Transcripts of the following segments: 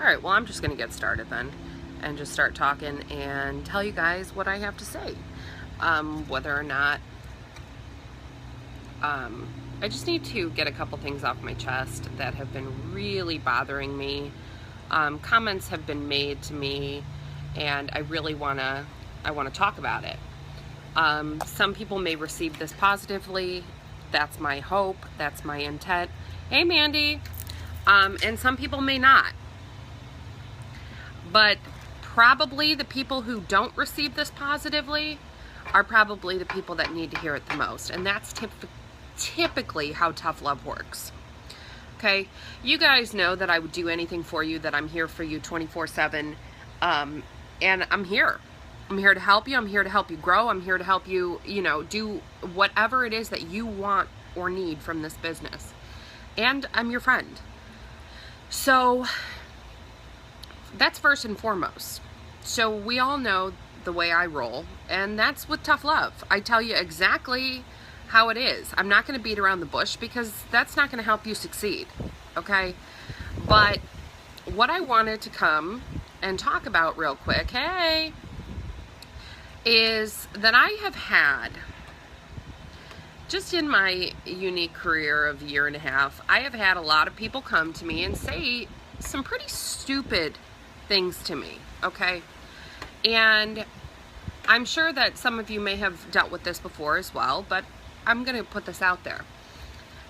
Alright, well, I'm just going to get started then and just start talking and tell you guys what I have to say. Whether or not I just need to get a couple things off my chest that have been really bothering me. Comments have been made to me, and I really want to talk about it. Some people may receive this positively. That's my hope. That's my intent. Hey, Mandy. And some people may not. But probably the people who don't receive this positively are probably the people that need to hear it the most. And that's typically how tough love works. Okay? You guys know that I would do anything for you, that I'm here for you 24/7. And I'm here. I'm here to help you. I'm here to help you grow. I'm here to help you, do whatever it is that you want or need from this business. And I'm your friend. So that's first and foremost. So we all know the way I roll, and that's with tough love. I tell you exactly how it is. I'm not going to beat around the bush because that's not going to help you succeed. Okay? But what I wanted to come and talk about real quick, hey, is that I have had, just in my unique career of a year and a half, I have had a lot of people come to me and say some pretty stupid things to me, okay? And I'm sure that some of you may have dealt with this before as well, but I'm going to put this out there.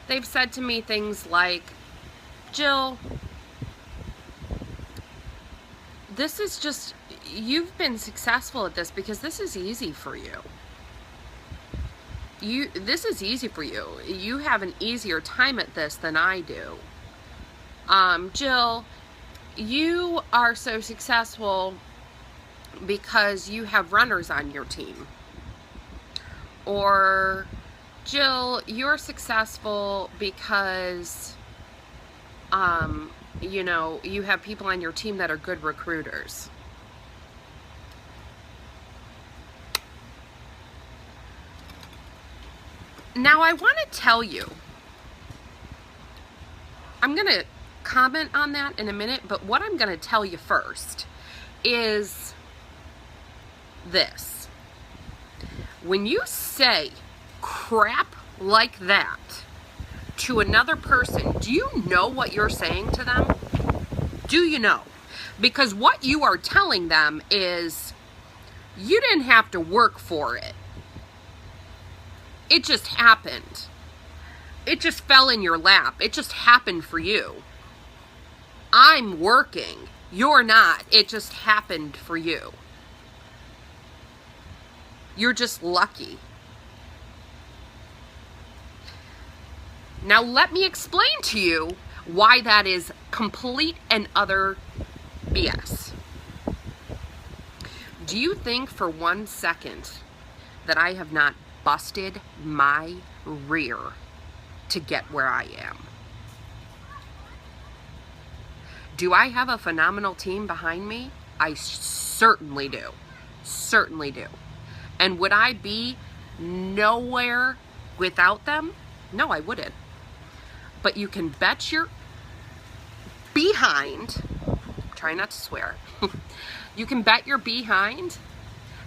They've said to me things like, Jill, this is just, you've been successful at this because this is easy for you. This is easy for you. You have an easier time at this than I do. Jill, you are so successful because you have runners on your team. Or, Jill, you're successful because, you have people on your team that are good recruiters. Now, I want to tell you, I'm going to comment on that in a minute, but what I'm going to tell you first is this. When you say crap like that to another person, do you know what you're saying to them? Do you know? Because what you are telling them is, you didn't have to work for it. It just happened. It just fell in your lap. It just happened for you. I'm working. You're not. It just happened for you. You're just lucky. Now let me explain to you why that is complete and utter BS. Do you think for 1 second that I have not busted my rear to get where I am? Do I have a phenomenal team behind me? I certainly do. Certainly do. And would I be nowhere without them? No, I wouldn't. But you can bet your behind, try not to swear, you can bet your behind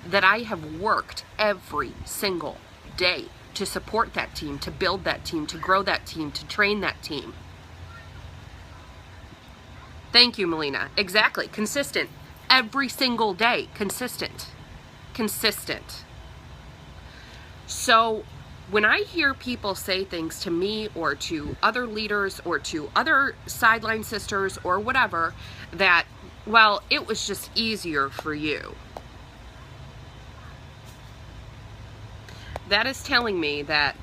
that I have worked every single day to support that team, to build that team, to grow that team, to train that team. Thank you, Melina. Exactly. Consistent. Every single day. Consistent. Consistent. So when I hear people say things to me or to other leaders or to other sideline sisters or whatever that, well, it was just easier for you, that is telling me that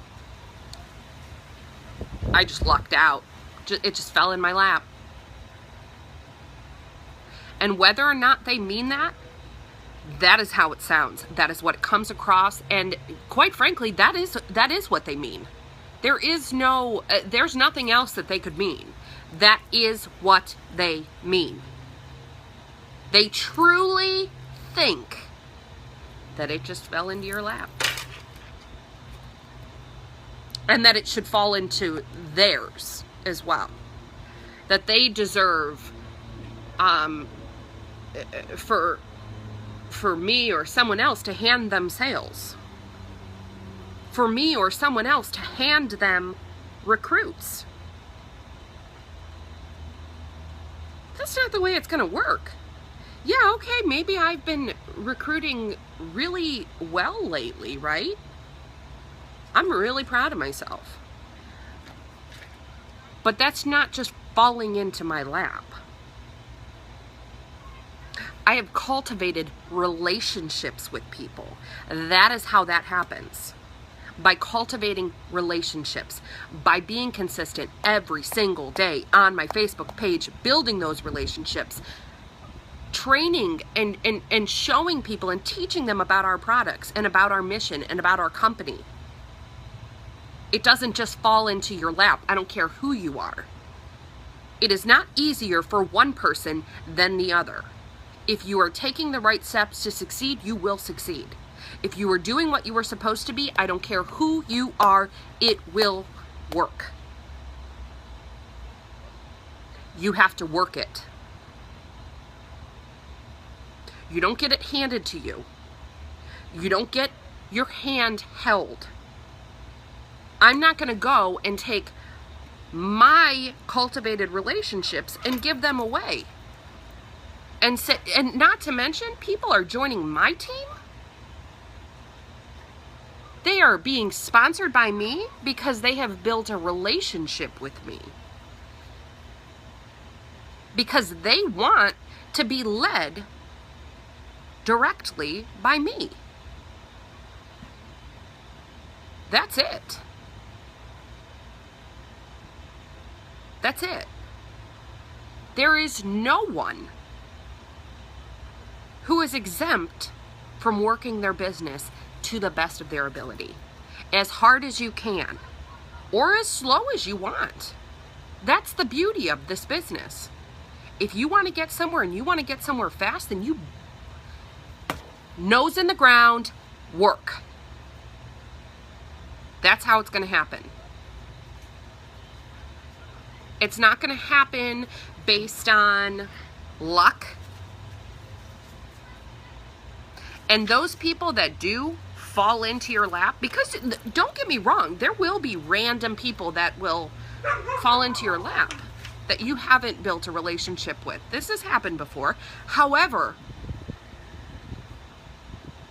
I just lucked out. It just fell in my lap. And whether or not they mean that, that is how it sounds. That is what it comes across. And quite frankly, that is what they mean. There is no, there's nothing else that they could mean. That is what they mean. They truly think that it just fell into your lap. And that it should fall into theirs as well. That they deserve for me or someone else to hand them sales. For me or someone else to hand them recruits. That's not the way it's going to work. Yeah, okay, maybe I've been recruiting really well lately, right? I'm really proud of myself. But that's not just falling into my lap. I have cultivated relationships with people. That is how that happens. By cultivating relationships, by being consistent every single day on my Facebook page, building those relationships, training and showing people and teaching them about our products and about our mission and about our company. It doesn't just fall into your lap. I don't care who you are. It is not easier for one person than the other. If you are taking the right steps to succeed, you will succeed. If you are doing what you were supposed to be, I don't care who you are, it will work. You have to work it. You don't get it handed to you. You don't get your hand held. I'm not going to go and take my cultivated relationships and give them away. And not to mention, people are joining my team. They are being sponsored by me because they have built a relationship with me. Because they want to be led directly by me. That's it. That's it. There is no one who is exempt from working their business to the best of their ability, as hard as you can, or as slow as you want. That's the beauty of this business. If you want to get somewhere and you want to get somewhere fast, then you nose in the ground, work. That's how it's going to happen. It's not going to happen based on luck. And those people that do fall into your lap, because don't get me wrong, there will be random people that will fall into your lap that you haven't built a relationship with. This has happened before. However,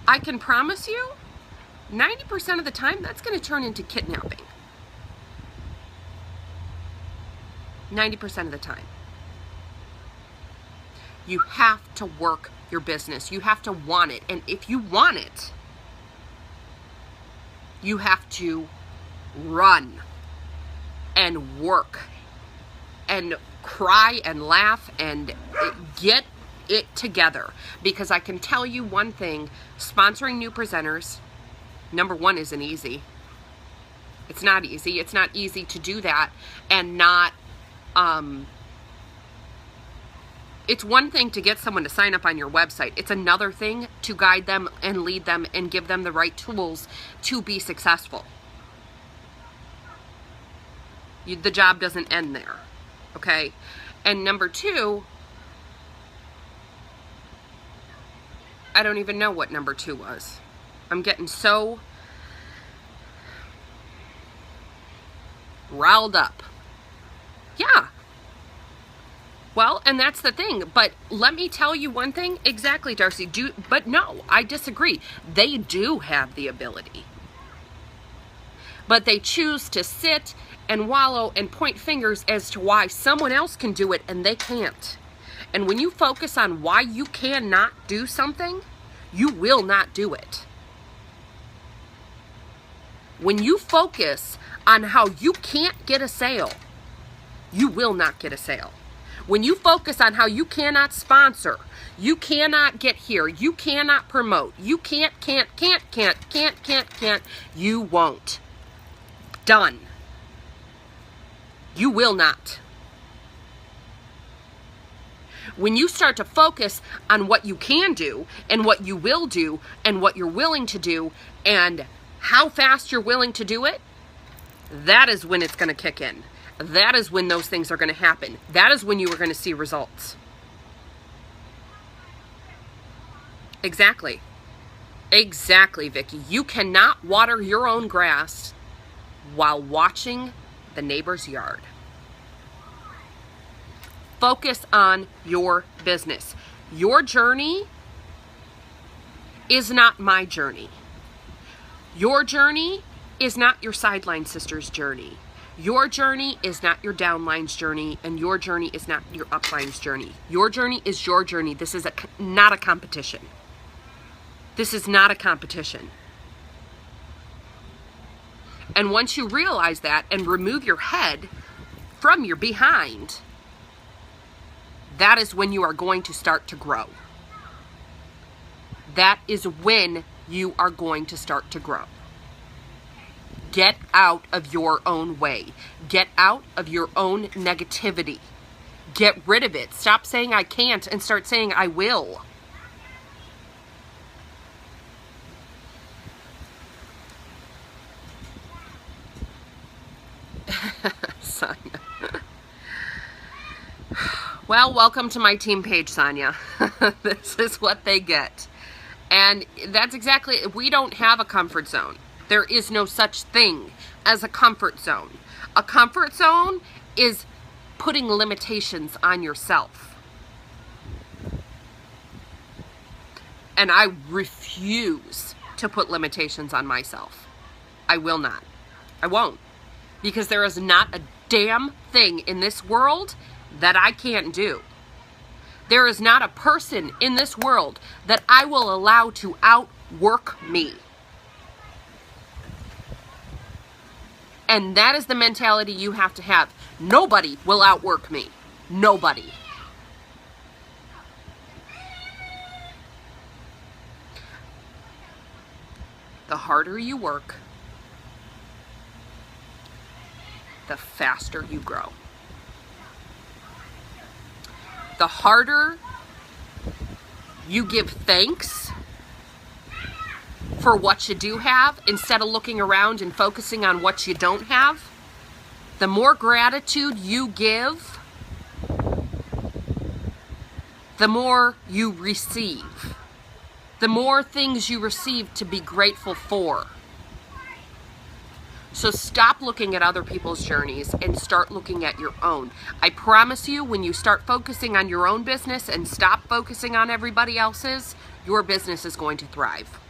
I can promise you 90% of the time that's going to turn into kidnapping. 90% of the time. You have to work your business. You have to want it. And if you want it, you have to run and work and cry and laugh and get it together. Because I can tell you one thing, sponsoring new presenters, number one, isn't easy. It's not easy. It's not easy to do that and not it's one thing to get someone to sign up on your website. It's another thing to guide them and lead them and give them the right tools to be successful. The job doesn't end there, okay? And number two, I don't even know what number two was. I'm getting so riled up. Yeah. Well, and that's the thing. But let me tell you one thing. Exactly, Darcy. But no, I disagree. They do have the ability. But they choose to sit and wallow and point fingers as to why someone else can do it and they can't. And when you focus on why you cannot do something, you will not do it. When you focus on how you can't get a sale, you will not get a sale. When you focus on how you cannot sponsor, you cannot get here, you cannot promote, you can't, you won't. Done. You will not. When you start to focus on what you can do and what you will do and what you're willing to do and how fast you're willing to do it, that is when it's going to kick in. That is when those things are going to happen. That is when you are going to see results. Exactly. Exactly, Vicky. You cannot water your own grass while watching the neighbor's yard. Focus on your business. Your journey is not my journey. Your journey is not your sideline sister's journey. Your journey is not your downline's journey, and your journey is not your upline's journey. Your journey is your journey. This is not a competition. This is not a competition. And once you realize that and remove your head from your behind, that is when you are going to start to grow. That is when you are going to start to grow. Get out of your own way. Get out of your own negativity. Get rid of it. Stop saying I can't and start saying I will. Sonia. Well, welcome to my team page, Sonia. This is what they get. And that's exactly, we don't have a comfort zone. There is no such thing as a comfort zone. A comfort zone is putting limitations on yourself. And I refuse to put limitations on myself. I will not. I won't. Because there is not a damn thing in this world that I can't do. There is not a person in this world that I will allow to outwork me. And that is the mentality you have to have. Nobody will outwork me. Nobody. The harder you work, the faster you grow. The harder you give thanks for what you do have, instead of looking around and focusing on what you don't have, the more gratitude you give, the more you receive. The more things you receive to be grateful for. So stop looking at other people's journeys and start looking at your own. I promise you, when you start focusing on your own business and stop focusing on everybody else's, your business is going to thrive.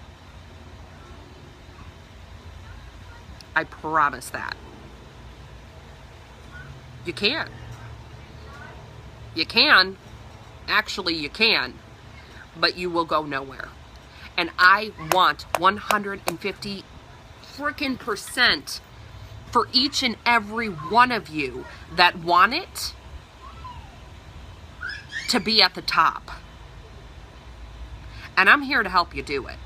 I promise that. You can. You can. Actually, you can. But you will go nowhere. And I want 150 freaking % for each and every one of you that want it to be at the top. And I'm here to help you do it.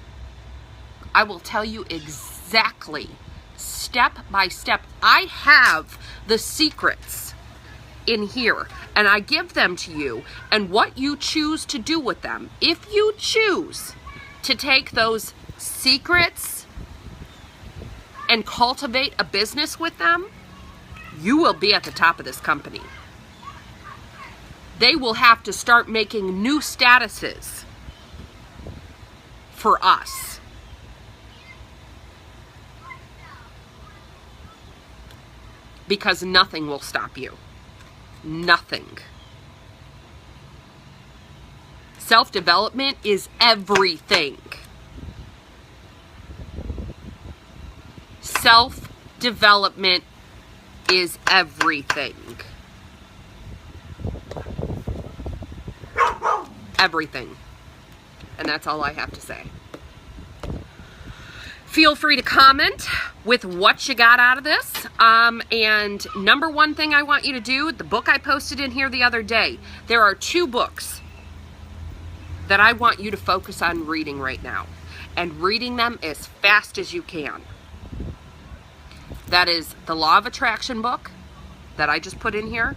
I will tell you exactly, step by step. I have the secrets in here, and I give them to you, and what you choose to do with them. If you choose to take those secrets and cultivate a business with them, you will be at the top of this company. They will have to start making new statuses for us. Because nothing will stop you. Nothing. Self-development is everything. Self-development is everything. Everything. And that's all I have to say. Feel free to comment with what you got out of this. And number one thing I want you to do, the book I posted in here the other day, there are 2 books that I want you to focus on reading right now. And reading them as fast as you can. That is the Law of Attraction book that I just put in here,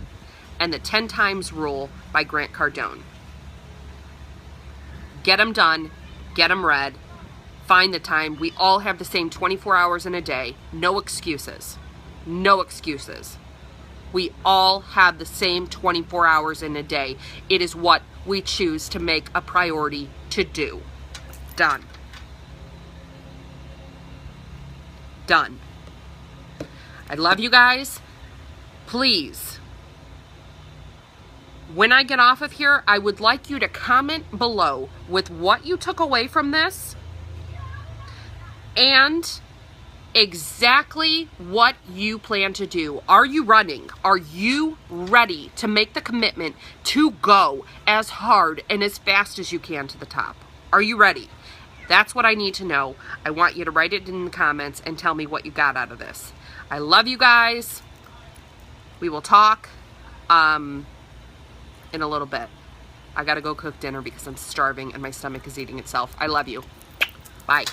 and the 10 Times Rule by Grant Cardone. Get them done. Get them read. Find the time. We all have the same 24 hours in a day. No excuses. No excuses. We all have the same 24 hours in a day. It is what we choose to make a priority to do. Done. Done. I love you guys. Please, when I get off of here, I would like you to comment below with what you took away from this and exactly what you plan to do. Are you running? Are you ready to make the commitment to go as hard and as fast as you can to the top? Are you ready? That's what I need to know. I want you to write it in the comments and tell me what you got out of this. I love you guys. We will talk in a little bit. I gotta go cook dinner because I'm starving and my stomach is eating itself. I love you. Bye.